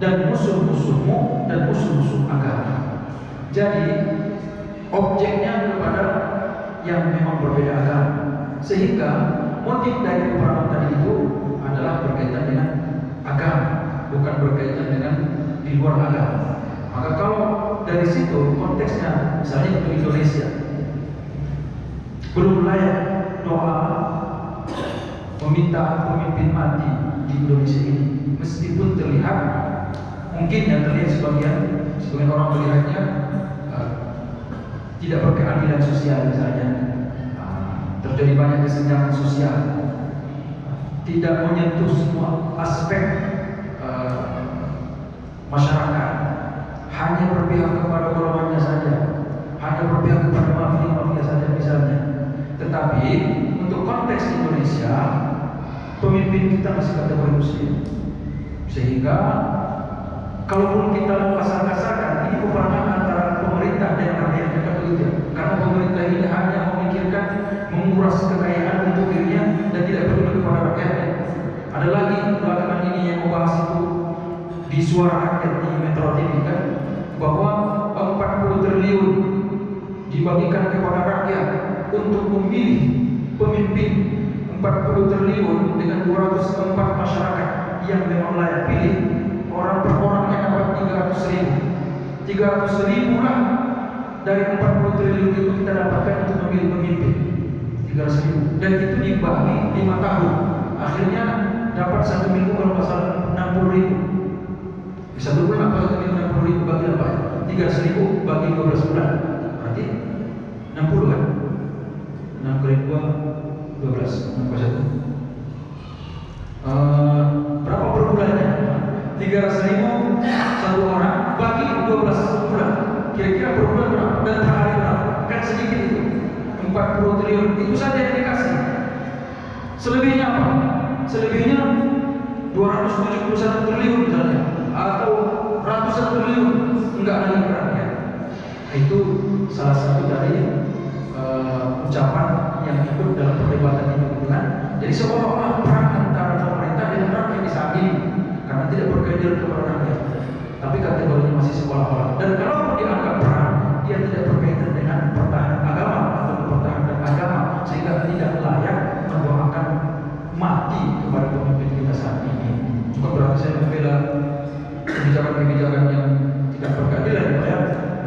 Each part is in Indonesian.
dan musuh-musuhmu dan musuh-musuh agama. Jadi objeknya kepada yang memang berbeda agama, sehingga motif dari peperangan tadi itu adalah berkaitan dengan agama, bukan berkaitan dengan di luar agama. Maka kalau dari situ konteksnya, misalnya untuk Indonesia, belum layak doa meminta pemimpin mati di Indonesia ini, meskipun terlihat mungkin yang terlihat sebagian orang melihatnya tidak berkeadilan sosial, misalnya terjadi banyak kesenjangan sosial, tidak menyentuh semua aspek masyarakat, hanya berpihak kepada golongannya saja, hanya berpihak kepada mafia saja misalnya. Tetapi untuk konteks Indonesia, pemimpin kita masih kategori muslim, sehingga kalaupun kita mau kasar-kasarkan, ini peperangan antara pemerintah dan rakyat, karena pemerintah ini hanya memikirkan menguras kekayaan untuk dirinya dan tidak peduli kepada rakyatnya. Ada lagi belakangan ini yang membahas itu di Suara Rakyat di Metro TV kan, bahwa 40 triliun dibagikan kepada rakyat untuk memilih pemimpin, 40 triliun dengan 204 masyarakat yang memang layak pilih, orang per orangnya dapat 300 ribu lah dari 40 triliun itu kita dapatkan untuk memilih pemimpin, 300 ribu, dan itu dibagi 5 tahun, akhirnya dapat 1 minggu kalau masalah 60 ribu. Satu bulan apa 60 ribu bagi apa? 300 ribu bagi 12 bulan, berarti 60 kan? 6 kali 2, 12, 61. Berapa per bulannya? 300 ribu satu orang bagi 12 bulan. Kira-kira per bulan berapa? Dan per hari berapa? Kan sedikit itu. 40 triliun itu saja yang dikasih. Selebihnya apa? Selebihnya 271 triliun misalnya, atau ratusan triliun, enggak lagi ke rakyat. Itu salah satu dari ucapan yang ikut dalam perdebatan itu kan. Jadi seolah-olah perang antara pemerintah dengan rakyat disamping karena tidak berkeadilan kepada rakyat. Tapi kategorinya masih seolah-olah. Dan kalau dianggap perang, dia tidak berkaitan dengan pertahanan agama atau mempertahankan agama, sehingga tidak layak mendoakan mati kepada pemimpin kita saat ini. Bukan berarti saya membela kebijakan-kebijakan yang tidak berkeadilan, ya.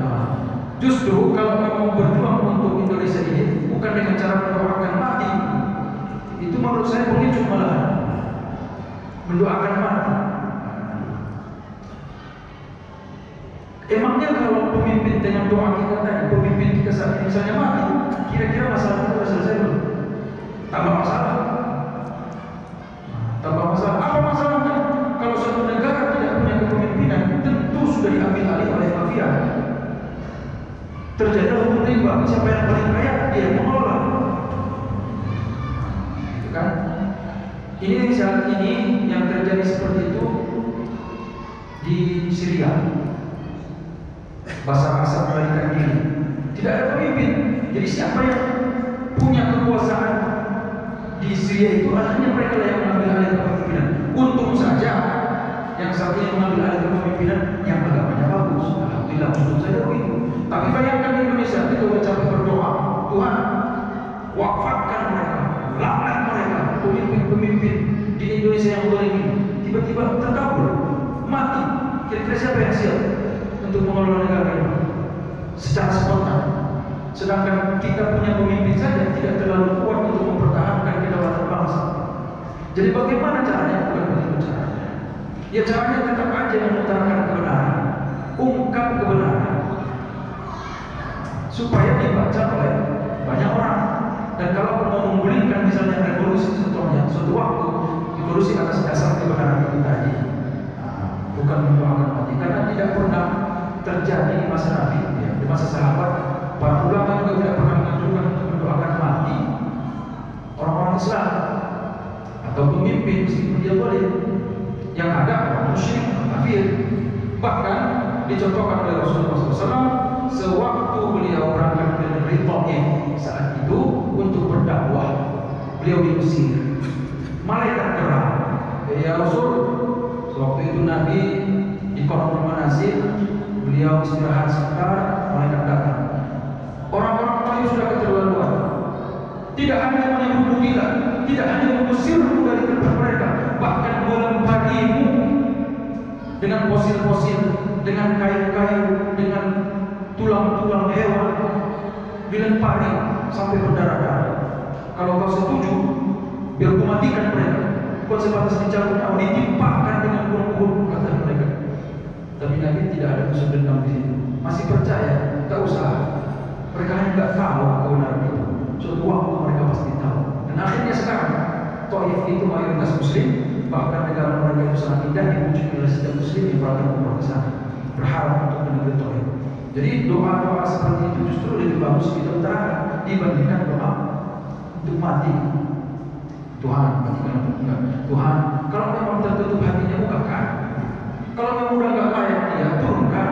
Nah, justru kalau memang berjuang untuk Indonesia ini bukan dengan cara mendoakan mati, itu menurut saya pemicu malahan mendoakan mati. Emangnya kalau pemimpin dengan doa kita tadi, pemimpin kita saat ini misalnya mati, kira-kira masalah itu sudah selesai belum? Tambah masalah. Apa masalahnya? Kalau suatu negara tidak punya kepemimpinan, tentu sudah diambil alih oleh mafia. Terjadi hukum rimba, siapa yang paling kaya dia yang mengelola. Itu kan? Ini saat ini yang terjadi seperti itu di Syria. Basar-basar melarikan diri, tidak ada pemimpin. Jadi siapa yang punya kekuasaan di Syria itu, akhirnya mereka yang mengambil alih kepemimpinan. Untung saja yang satunya mengambil alih kepemimpinan yang agamanya bagus. Alhamdulillah, untung saja begitu. Tapi bayangkan di Indonesia kita capek berdoa, Tuhan wafatkan mereka, laknat mereka, pemimpin-pemimpin di Indonesia yang boleh ini, tiba-tiba terkabul, mati. Kira-kira siapa yang siap untuk mengelola negara ini secara spontan? Sedangkan kita punya pemimpin saja tidak terlalu kuat untuk mempertahankan kedaulatan bangsa. Jadi bagaimana caranya? Bukan begitu caranya. Ya caranya tetap aja mengutarakan kebenaran, ungkap kebenaran, supaya dibaca oleh banyak orang. Dan kalau mau menggulingkan misalnya revolusi contohnya, suatu waktu revolusi atas dasar kebenaran itu tadi, bukan mendoakan mati, karena tidak pernah terjadi di masa Nabi, ya, di masa sahabat. Para ulama juga tidak pernah menganjurkan untuk mendoakan mati orang-orang Islam atau pemimpin, meskipun dia boleh. Yang ada orang musyrik, kafir. Bahkan dicontohkan oleh Rasulullah SAW sewaktu beliau berangkat ke negeri Taif saat itu untuk berdakwah, beliau diusir. Malaikat geram, ya Rasul, sewaktu itu Nabi Iqamah manazil, beliau istirahat sebentar, malaikat datang. Orang-orang Melayu sudah keterlaluan. Tidak hanya menyebut kita, tidak hanya mengusirmu dari tempat mereka, bahkan melemparimu dengan fosil-fosil, dengan kayu-kayu, dengan tulang-tulang hewan, dilempari sampai berdarah-darah. Kalau kau setuju, biar ku matikan mereka. Kau sebatas dicabut nyawa, ditimpakan dengan bunuh-bunuh, kata mereka. Tapi Nabi tidak ada unsur dendam di situ. Masih percaya, tak usah. Mereka hanya tidak tahu kebenaran itu. Suatu waktu mereka pasti tahu. Dan akhirnya sekarang, Taif itu mayoritas Muslim, bahkan negara mereka itu sangat indah, diwujud oleh setiap Muslim yang beragam umrah ke sana, berharap untuk ke negeri Taif. Jadi doa-doa seperti itu justru lebih bagus kita utarakan dibandingkan doa untuk mati. Tuhan, matikan untuk enggak. Tuhan, kalau memang tertutup hatinya bukakan. Kalau memang udah enggak layak dia turunkan.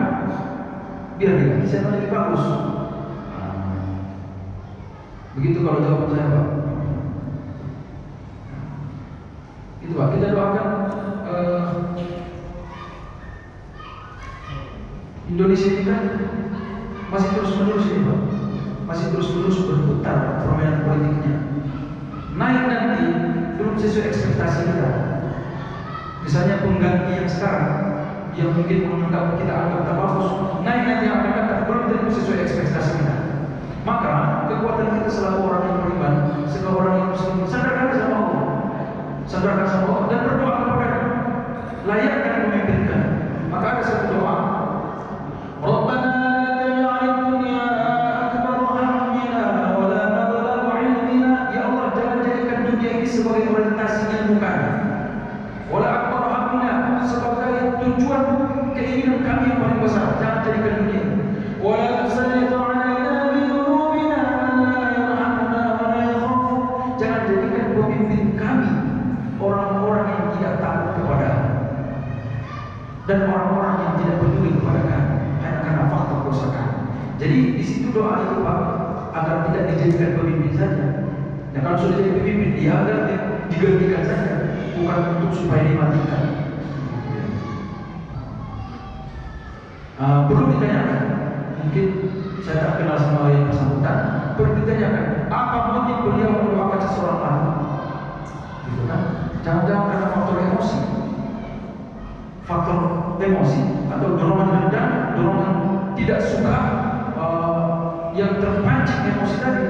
Biar dia bisa lebih bagus. Begitu kalau jawaban saya, Pak. Itu Pak, kita doakan Indonesia ini kan masih terus-menerus ini, Pak. Masih terus-menerus berputar permainan politiknya. Naik nanti belum sesuai ekspektasi kita. Misalnya pengganti yang sekarang yang mungkin menganggap kita anggap tak bagus, naik nanti yang akan datang belum tentu sesuai ekspektasi kita. Maka kekuatan kita selalu orang yang beriman, selalu orang yang Muslim, sandarkan sama Allah, sandarkan sama Allah dan berdoa kepada layakkan memimpinkan. Maka ada satu doa, Rabbana la taj'al dunya akbar hammina wa la mablagha ilmina. Ya Allah, jangan jadikan dunia ini sebagai orientasi ilmu kami, wa la akbar hammina, sebagai tujuan keinginan kami yang paling besar. Jangan jadikan dunia ini. Wa la tusallit alaina bi dhunubina man la yarhamuna wa la yakhafu. Jangan jadikan pemimpin kami orang-orang yang tidak takut kepada dan orang-orang yang tidak peduli kepada kami hanya karena faktor dosa kami. Jadi di situ doa itu, Pak, agar tidak dijadikan pemimpin saja. Dan kalau sudah jadi pemimpin, dia agar digantikan saja, bukan untuk supaya dimatikan. Perlu ditanyakan, mungkin saya tak kenal sama yang bersangkutan, perlu ditanyakan apa motif beliau mendoakan seseorang mati, gitu kan? Jangan-jangan karena faktor emosi, atau dorongan dendam, dorongan tidak suka yang terpancing emosi tadi,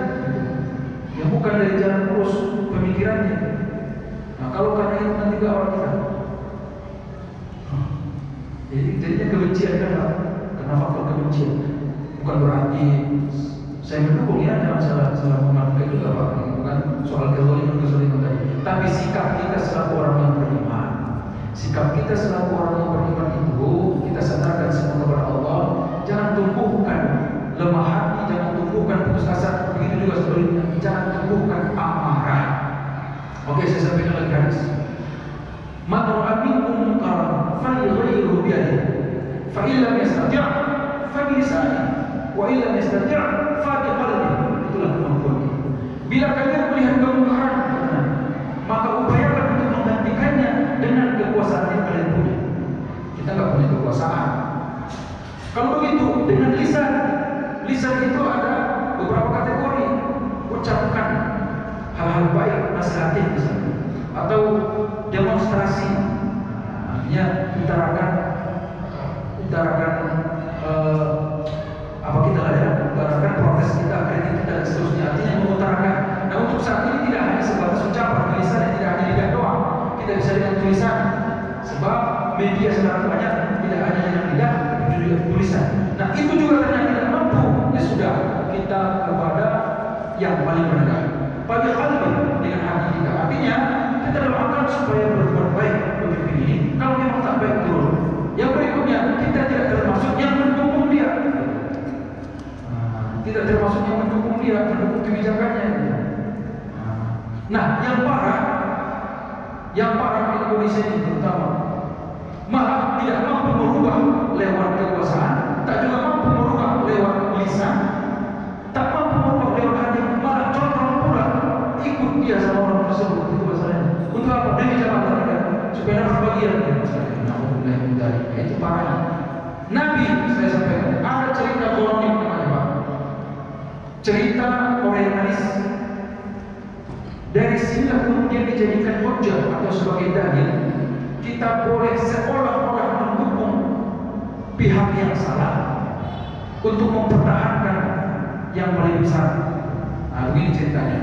yang bukan dari jalan lurus pemikirannya. Nah, kalau karena itu nanti gak orang kita. Jadinya kebencian kan, karena faktor kebencian. Bukan berarti saya mendukung ya, jangan salah mengerti juga, Pak. Bukan soal kezaliman tadi. Tapi sikap kita selaku orang yang beriman, sikap kita selaku orang yang beriman itu kita sadarkan semua kepada Allah. Jangan tumbuhkan lemah hati, jangan tumbuhkan putus asa. Begitu juga sebaliknya, jangan tumbuhkan amarah. Oke, saya sampaikan lagi hadis. Man ra'a minkum munkaran falyughayyirhu bi yadihi, fa in lam yastati' fa bi lisanihi, wa in lam yastati' fa bi qalbihi. Itulah kemampuan kita. Bila kalian melihat kemungkaran, maka upayakan untuk menggantikannya dengan kekuasaan yang kalian punya. Kita nggak punya kekuasaan. Kalau begitu, dengan lisan. Lisan itu ada beberapa kategori. Ucapkan hal-hal baik, nasihatin misalnya, atau demonstrasi, artinya utarakan apa kita ada, utarakan protes kita, kritik kita dan seterusnya. Artinya mengutarakan. Nah, untuk saat ini tidak hanya sebatas ucapan, tulisan, tidak hanya lidah doang. Kita bisa dengan tulisan, sebab media sekarang banyak, tidak hanya dengan lidah, tapi juga tulisan. Nah, itu juga karena tidak mampu, ya sudah, kita kepada yang paling rendah, pada qalbi, dengan hati kita. Artinya kita doakan supaya berbuat baik pemimpin ini. Kalau memang tak baik, turun. Yang berikutnya, kita tidak termasuk yang mendukung dia. Tidak termasuk yang mendukung dia, mendukung kebijakannya. Nah, yang parah di Indonesia ini terutama, malah tidak mampu merubah lewat kekuasaan, tak juga mampu merubah lewat lisan, tak mampu merubah lewat hati, malah condong pula ikut dia sama orang tersebut. Itu masalahnya. Untuk apa? Demi jabatan kan, supaya dapat bagian. Alhamdulillah. itu parahnya. Nabi, saya sampaikan, ada cerita kolonik namanya Pak. Cerita orientalis. Dari sinilah kemudian dijadikan hujjah atau sebagai dalil. Kita boleh seolah-olah mendukung pihak yang salah untuk mempertahankan yang paling besar. Nah, begini ceritanya.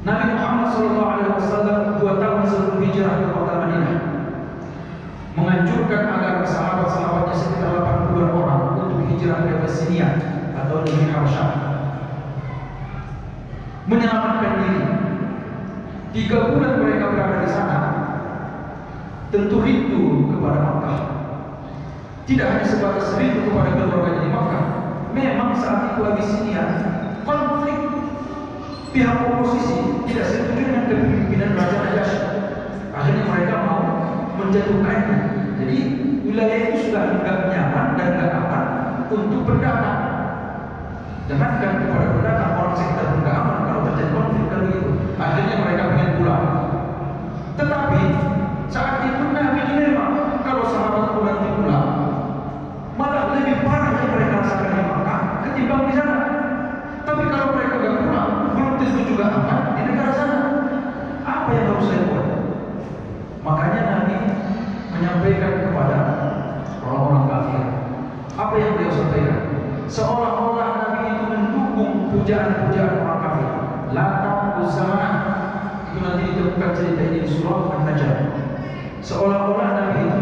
Nabi Muhammad SAW 2 tahun sebelum hijrah ke kota Madinah menganjurkan agar sahabat-sahabatnya sekitar 80 orang untuk hijrah ke Abyssinia atau negeri Habasyah, menyelamatkan diri. 3 bulan mereka berada di sana, tentu rindu kepada Makkah. Tidak hanya sebatas rindu kepada keluarganya di Makkah. Memang saat itu Abyssinia konflik, pihak oposisi tidak setuju dengan kepemimpinan Raja Najasyi. Akhirnya mereka mau menjatuhkannya. Jadi wilayah itu sudah tidak nyaman dan tidak aman untuk berdagang. Jangankan kepada pendatang, orang sekitar pun tidak aman kalau terjadi konflik kan begitu. Akhirnya mereka ingin pulang. Tetapi saat itu Nabi dilema, kalau sahabat nanti pulang, malah lebih parah yang mereka rasakan di Makkah ketimbang di sana. Tapi kalau mereka tidak pulang, belum tentu juga aman di negara sana. Apa yang harus saya buat? Makanya Nabi menyampaikan kepada orang-orang kafir. Apa yang beliau sampaikan? Seolah-olah Nabi itu mendukung pujaan-pujaan orang kafir. Lata Uzamah. Itu nanti ditemukan cerita ini di surah An-Najm. Seolah-olah Nabi itu